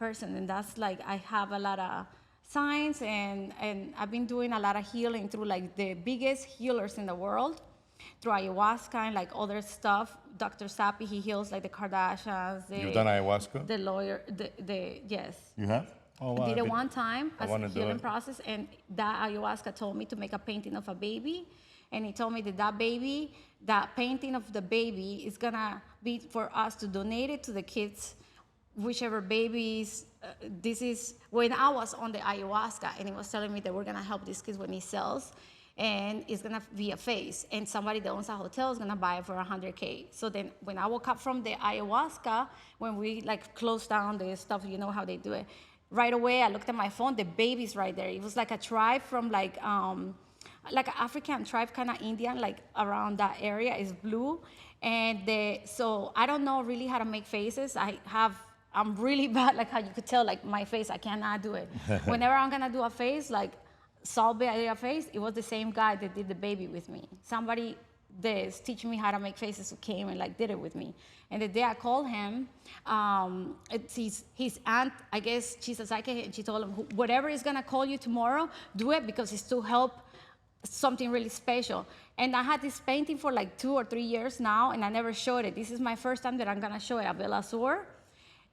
person. And that's, like, I have a lot of signs, and I've been doing a lot of healing through, like, the biggest healers in the world, through ayahuasca and like other stuff. Dr. Sapi, he heals like the Kardashians. You've done ayahuasca? The lawyer, yes. You have? Oh, wow. I did it one time I as wanna a do healing it. process, and that ayahuasca told me to make a painting of a baby. and he told me that that painting of the baby is gonna be for us to donate it to the kids, whichever babies. This is when I was on the ayahuasca, and he was telling me that we're gonna help these kids when he sells, and it's gonna be a face, and somebody that owns a hotel is gonna buy it for $100K. So then when I woke up from the ayahuasca, when we like closed down the stuff, you know how they do it, right away I looked at my phone, the baby's right there. It was like a tribe from like an African tribe, kind of Indian, like around that area is blue. And so I don't know really how to make faces. I'm really bad, like how you could tell, like my face, I cannot do it. Whenever I'm gonna do a face, like Salve a face, it was the same guy that did the baby with me. Somebody that's teaching me how to make faces who came and like did it with me. And the day I called him, it's his aunt, I guess she's a psychic, and she told him, whatever is gonna call you tomorrow, do it because it's to help something really special. And I had this painting for like 2 or 3 years now, and I never showed it. This is my first time that I'm gonna show it at Bella Sur.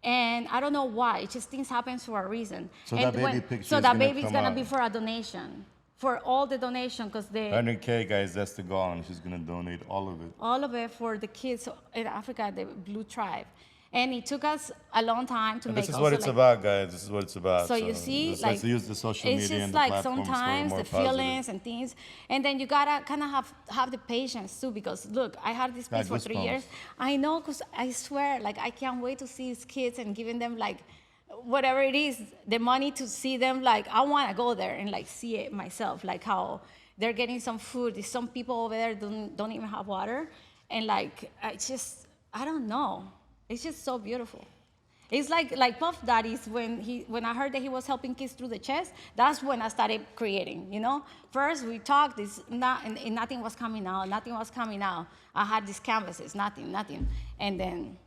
And I don't know why. It just things happen for a reason. So and that baby picture so is that gonna baby's come gonna out. be for a donation, for all the donation, because 100K, guys, that's the goal, and she's gonna donate all of it. for the kids in Africa, the Blue Tribe. And it took us a long time to make. This is what it's about, guys. This is what it's about. So you see, let's use the social it's media just and the like platforms for sometimes more the positive. feelings and things, and then you gotta kind of have the patience too, because look, I had this piece for 3 years. I know, because I swear, like I can't wait to see these kids and giving them like whatever it is, the money to see them. Like I want to go there and like see it myself, like how they're getting some food. There's some people over there don't even have water, and like I don't know. It's just so beautiful. It's like Puff Daddy's when I heard that he was helping kids through the chest. That's when I started creating. You know, first we talked, and nothing was coming out. Nothing was coming out. I had these canvases, nothing, and then,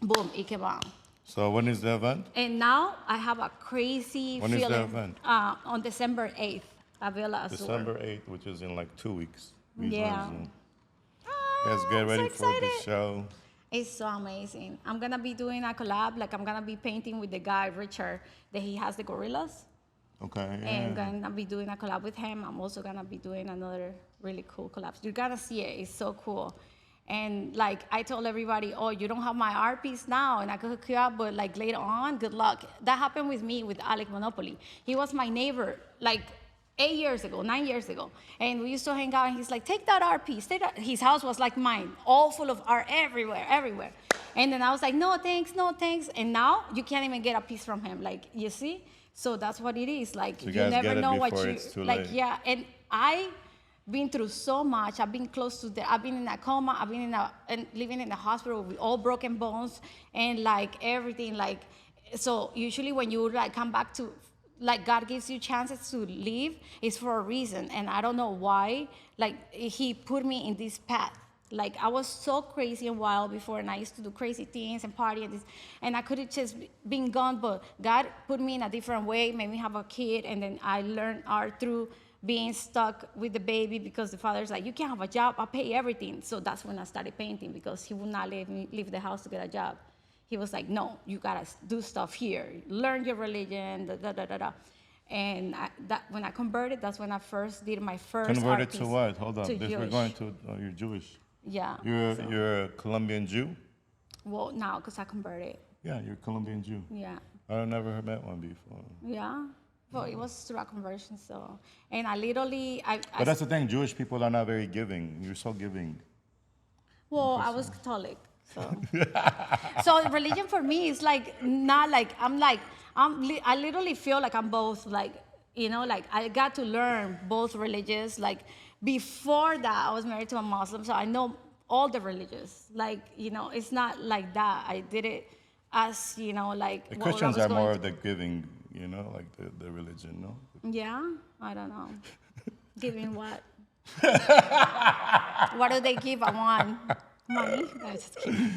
boom, it came out. So when is the event? And now I have a crazy When is feeling. the event? On December 8th, at Villa Azul. December 8th, which is in like 2 weeks. Yeah. Guys, get I'm so ready for the excited. show. It's so amazing. I'm gonna be doing a collab. Like I'm gonna be painting with the guy Richard that he has the gorillas, Okay. and Yeah. gonna be doing a collab with him. I'm also gonna be doing another really cool collab. You're gonna see it. It's so cool. And like I told everybody, oh, you don't have my art piece now, and I could hook you up, but like later on, good luck. That happened with me with Alec Monopoly. He was my neighbor, like 9 years ago, and we used to hang out, and he's like, take that art piece, take that. His house was like mine, all full of art everywhere. And then I was like, no thanks, and now you can't even get a piece from him, like, you see? So that's what it is, like, So you you guys never get it know what before you, it's too like, late. yeah, and I been through so much. I've been close to I've been in a coma, I've been and living in the hospital with all broken bones, and like everything, like, so usually when you like come back to, like God gives you chances to leave, it's for a reason. And I don't know why, like he put me in this path. Like I was so crazy and wild before, and I used to do crazy things and party and this, and I could have just been gone, but God put me in a different way, made me have a kid, and then I learned art through being stuck with the baby, because the father's like, you can't have a job, I'll pay everything. So that's when I started painting, because he would not let me leave the house to get a job. He was like, no, you gotta do stuff here, learn your religion, And when I converted, that's when I first did my first Converted art piece. to what? Hold on. To We're Jewish. going to, you're Jewish. Yeah. You're a Colombian Jew? Well, now, because I converted. Yeah, you're a Colombian Jew. Yeah. I've never met one before. Yeah. Well, it was through a conversion, so. And I literally, But that's the thing, Jewish people are not very giving. You're so giving. well, I was Catholic, so. So religion for me is like, not like, I literally feel like I'm both, like, you know, like I got to learn both religions. Like before that, I was married to a Muslim, so I know all the religions. Like, you know, it's not like that. I did it as, you know, like. The what I Christians was are going more to- of the giving, you know, like the religion, no? Yeah, I don't know. Giving what? What do they give? I want money. No, just kidding.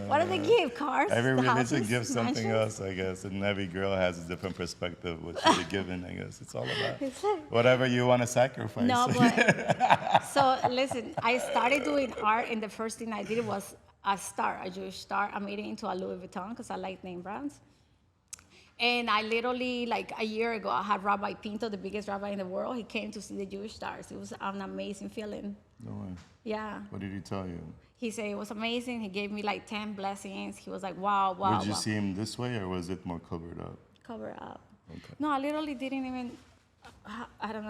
What do they give? Cars? Every The religion houses? gives something Mansions? else, I guess, and every girl has a different perspective what should be given, I guess. It's all about It's like- whatever you want to sacrifice. No, but so listen, I started doing art, and the first thing I did was a Jewish star. I made it into a Louis Vuitton because I like name brands. And I literally, like a year ago, I had Rabbi Pinto, the biggest rabbi in the world. He came to see the Jewish stars. It was an amazing feeling. No way. Yeah. What did he tell you? He said it was amazing. He gave me like 10 blessings. He was like, wow, wow, Would you wow. see him this way, or was it more covered up? Cover up. Okay. No, I literally didn't even, I don't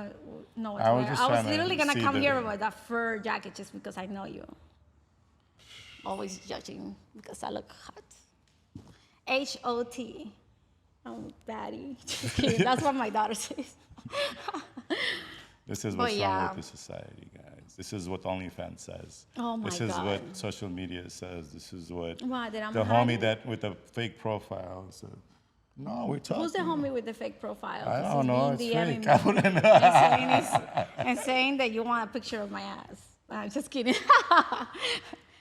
know what I to was wear. just I was trying to literally going to see come the- here with that fur jacket just because I know you. Always judging because I look hot. H-O-T. I'm baddie. Just kidding. That's what my daughter says. This is But what's wrong yeah. with the society, guys. This is what OnlyFans says. Oh my This is God. what social media says. This is what Why, that I'm the hiding? homie that with the fake profile said. No, we're talking. Who's the homie with the fake profile? I 'Cause don't know. he's It's been fake. DMing I me wouldn't know. and saying that you want a picture of my ass. I'm just kidding.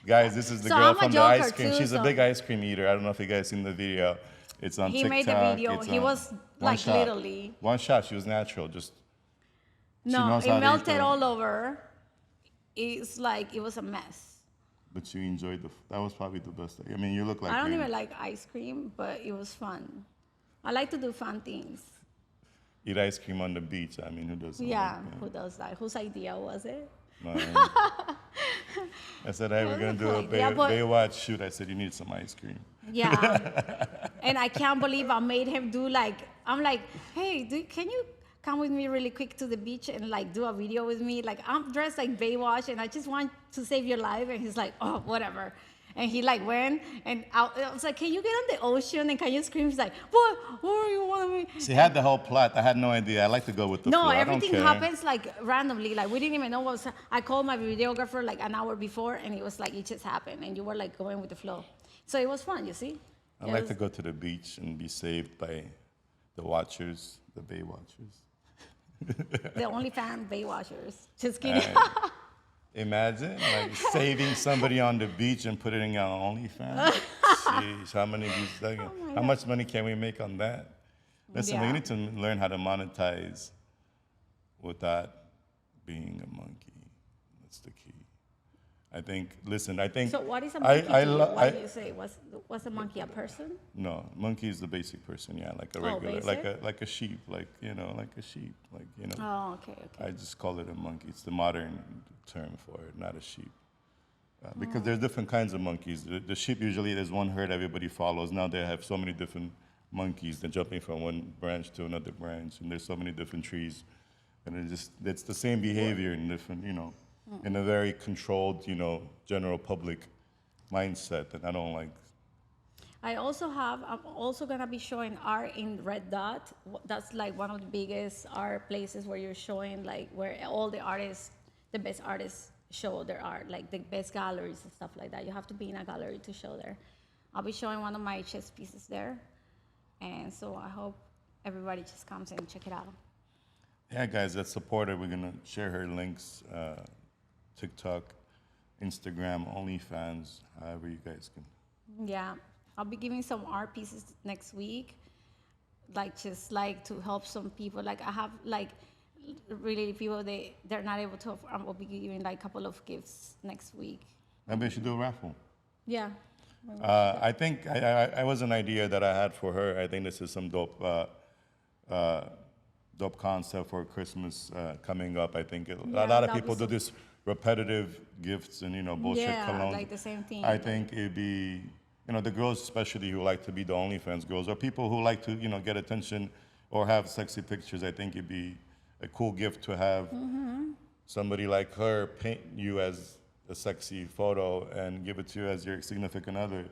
Guys, this is the So girl I'm a from the ice joker cream. too, She's a so- big ice cream eater. I don't know if you guys seen the video. It's on He TikTok. made the video. It's He on- was, one like, shot. literally- One shot. She was natural. Just No, knows it how to eat melted the- all over. It's like it was a mess. but you enjoyed the. That was probably the best. I mean, you look like. I don't you- even like ice cream, but it was fun. I like to do fun things. Eat ice cream on the beach. I mean, who doesn't? Yeah, like that? who does that? Whose idea was it? Mine. I said, hey, we're That gonna was do a a cool idea, but- Baywatch shoot. I said, you need some ice cream. Yeah. And I can't believe I made him do like, I'm like, hey, can you come with me really quick to the beach and like do a video with me? Like I'm dressed like Baywatch and I just want to save your life. And he's like, oh, whatever. And he like went and I was like, can you get on the ocean and can you scream? He's like, what do you want me? She had the whole plot. I had no idea. I like to go with the No, flow. I everything don't care. happens like randomly. Like we didn't even know what was. I called my videographer like an hour before, and it was like it just happened, and you were like going with the flow. So it was fun, you see. I It like was- to go to the beach and be saved by the watchers, the Bay watchers. The only fan Baywatchers. Just kidding. Imagine like saving somebody on the beach and putting it on OnlyFans. Sheesh, how many views? How much money can we make on that? Listen, we Yeah. need to learn how to monetize without being a monkey. That's the key. I think. Listen, I think. So what is a monkey? I, to you? lo- Why I- do you say was a monkey a person? No, monkey is the basic person. Yeah, like a Oh, regular, basic? like a sheep, like like a sheep, Oh, okay. I just call it a monkey. It's the modern term for it, not a sheep. Because there's different kinds of monkeys. The sheep usually there's one herd everybody follows. Now they have so many different monkeys. They're jumping from one branch to another branch, and there's so many different trees, and it's the same behavior in different, in a very controlled, general public mindset that I don't like. I'm also gonna be showing art in Red Dot. That's like one of the biggest art places where you're showing like where all the artists, the best artists show their art, like the best galleries and stuff like that. You have to be in a gallery to show there. I'll be showing one of my chess pieces there. And so I hope everybody just comes and check it out. Yeah, guys, that support her. We're gonna share her links, TikTok, Instagram, OnlyFans, however you guys can. Yeah, I'll be giving some art pieces next week, like just like to help some people. Like I have like really people they're not able to. I will be giving like a couple of gifts next week. Maybe I should do a raffle. Yeah. I think I was an idea that I had for her. I think this is some dope concept for Christmas coming up. I think a Yeah, lot of that'd be people do so- this repetitive gifts and bullshit Yeah, colognes. like the same thing. I think it'd be the girls especially who like to be the OnlyFans girls or people who like to get attention or have sexy pictures. I think it'd be a cool gift to have somebody like her paint you as a sexy photo and give it to you as your significant other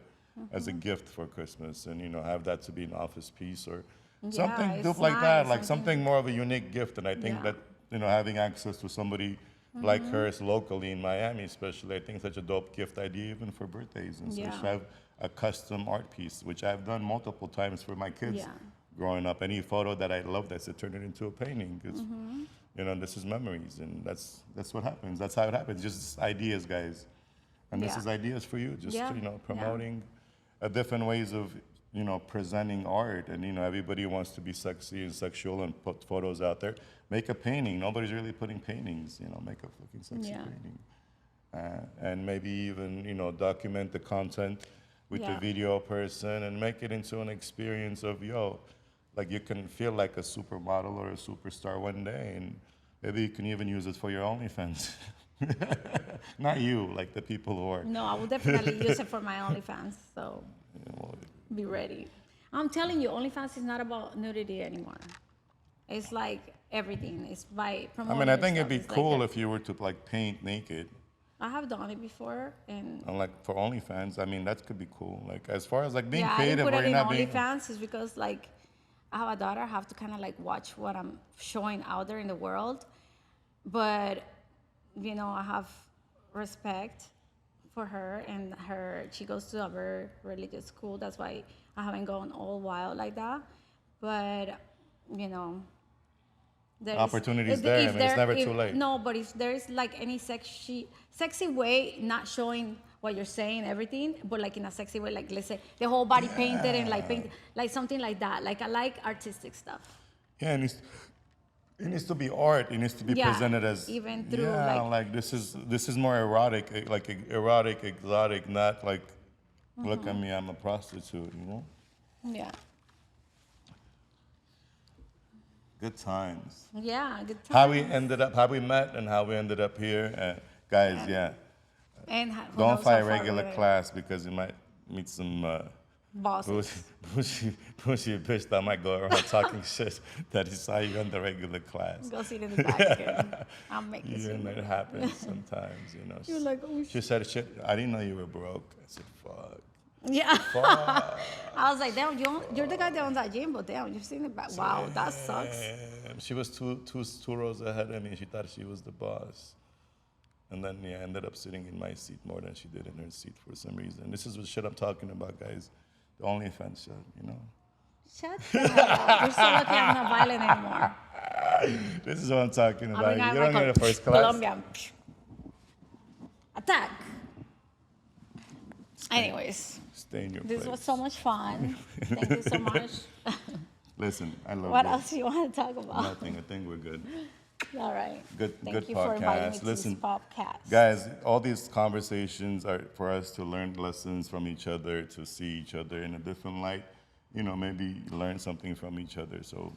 as a gift for Christmas, and have that to be an office piece or something it's dope like that, nice, like something- something more of a unique gift. And I think Yeah. that having access to somebody like hers locally in Miami, especially, I think such a dope gift idea even for birthdays and such. Yeah. Have a custom art piece, which I've done multiple times for my kids Yeah. growing up. Any photo that I loved, I said turn it into a painting because this is memories, and that's what happens. That's how it happens. Just ideas, guys, and this Yeah. is ideas for you. Just Yeah. promoting different ways of presenting art, and everybody wants to be sexy and sexual and put photos out there. Make a painting. Nobody's really putting paintings. Make a fucking sexy Yeah. painting, and maybe even document the content with the Yeah. video person and make it into an experience of like you can feel like a supermodel or a superstar one day, and maybe you can even use it for your OnlyFans. Not you, like the people who are. No, I will definitely use it for my OnlyFans. So Well, be ready. I'm telling you, OnlyFans is not about nudity anymore. It's like everything. It's by I promoting. mean, I think it'd yourself. be It's like cool that. if you were to like paint naked. I have done it before, and And like for OnlyFans, I mean that could be cool. Like as far as like being yeah, I creative didn't put or it you're in not being. OnlyFans is because like I have a daughter. I have to kind of like watch what I'm showing out there in the world. But you know, I have respect for her and her. She goes to a very religious school. That's why I haven't gone all wild like that. But you know, there Opportunity's there. I mean, it's never too late. No, but if there is like any sexy way, not showing what you're saying, everything, but like in a sexy way, like let's say the whole body painted and like painted, like something like that. Like I like artistic stuff. Yeah, it needs to be art. It needs to be Yeah, presented as even through, yeah, like- this is more erotic, like erotic, exotic, not like look Mm-hmm. at me, I'm a prostitute. You know, Yeah. good times. Yeah, good time. How we met, and how we ended up here, guys. Yeah, And who don't knows fight how far regular we're gonna- class because you might meet some. bosses. Bushy bitch that might go around talking shit that he saw you in the regular class. Go sit in the back again. I'll make this. Yeah, and it happens sometimes, you know. You're like, oh, She said, shit, I didn't know you were broke. I said, fuck. Yeah. Fuck. I was like, damn, you're the guy that owns that gym, but damn, you've seen it back. Wow, that sucks. Damn. She was two rows ahead of me. She thought she was the boss. And then, yeah, I ended up sitting in my seat more than she did in her seat for some reason. This is what shit I'm talking about, guys. The OnlyFans shit, you know. Shut the hell up. You're so lucky I'm not violent anymore. This is what I'm talking I about. mean, I'm You don't like get a first class. Colombian. Attack. Anyways, Stay in your this place. was so much fun. Thank you so much. Listen, I love What you. else do you want to talk about? Nothing. I think we're good. All right. Good Thank you for inviting me podcast. to Listen, this podcast. guys, all these conversations are for us to learn lessons from each other, to see each other in a different light. You know, maybe learn something from each other. So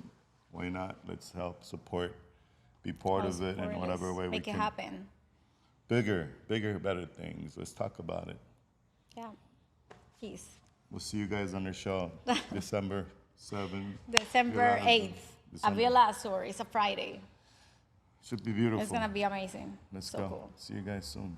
why not? Let's help support, be part I'll of it support in us. whatever way we Make it can. happen. Bigger, better things. Let's talk about it. Yeah. Peace. We'll see you guys on the show, December 7th. December Villa 8th. December. Avila Azul. It's a Friday. Should be beautiful. It's going to be amazing. Let's so go. cool. See you guys soon.